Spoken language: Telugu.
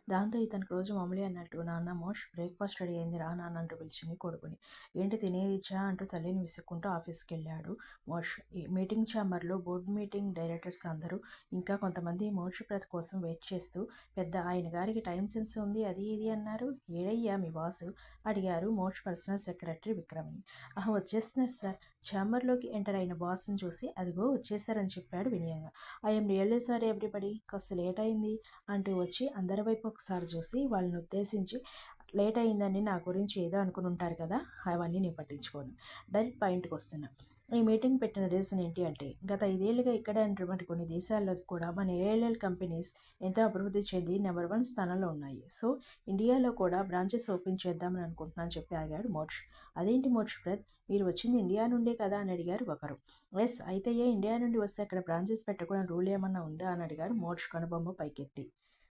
దాంతో ఇతనికి రోజు మామూలే అన్నట్టు, నాన్న మోష్ బ్రేక్ఫాస్ట్ రెడీ అయింది రా నాన్న అంటూ పిలిచింది కొడుకుని. ఏంటి తినేదిచ్చా అంటూ తల్లిని విసుక్కుంటూ ఆఫీస్కి వెళ్ళాడు మోష్. ఈ మీటింగ్ ఛాంబర్లో బోర్డు మీటింగ్ డైరెక్టర్స్ అందరూ ఇంకా కొంతమంది మోక్షప్రద్ కోసం వెయిట్ చేస్తూ, పెద్ద ఆయన గారికి టైం సెన్స్ ఉంది అది ఇది అన్నారు. ఏడయ్యా మీ బాసు అడిగారు మోష్ పర్సనల్ సెక్రటరీ విక్రమ్ని. వచ్చేస్తున్నారు సార్. ఛాంబర్లోకి ఎంటర్ అయిన బాస్ని చూసి అదిగో వచ్చేసారని చెప్పాడు వినయంగా. ఐఎమ్ రియల్లీ సారీ ఎవ్రీబడి, కాస్త లేట్ అయింది అంటూ వచ్చి అందరి వైపు ఒకసారి చూసి వాళ్ళని ఉద్దేశించి, లేట్ అయిందని నా గురించి ఏదో అనుకుని ఉంటారు కదా, అవన్నీ నేను పట్టించుకోను. డైరెక్ట్ పాయింట్కి వస్తున్నా. ఈ మీటింగ్ పెట్టిన రీజన్ ఏంటి అంటే, గత 5 ఏళ్లుగా ఇక్కడే ఉన్నటువంటి కొన్ని దేశాల్లో కూడా మన ఏఎల్ఎల్ కంపెనీస్ ఎంతో అభివృద్ధి చెంది నెంబర్ 1 స్థానంలో ఉన్నాయి. సో ఇండియాలో కూడా బ్రాంచెస్ ఓపెన్ చేద్దామని అనుకుంటున్నాను చెప్పి ఆగాడు మోక్ష్. అదేంటి మోక్షప్రద్, మీరు వచ్చింది ఇండియా నుండే కదా అని అడిగారు ఒకరు. ఎస్, అయితే ఇండియా నుండి వస్తే అక్కడ బ్రాంచెస్ పెట్టకూడని రూల్ ఏమన్నా ఉందా అని అడిగాడు మోక్ష్ కనుబొమ్మ పైకెత్తి.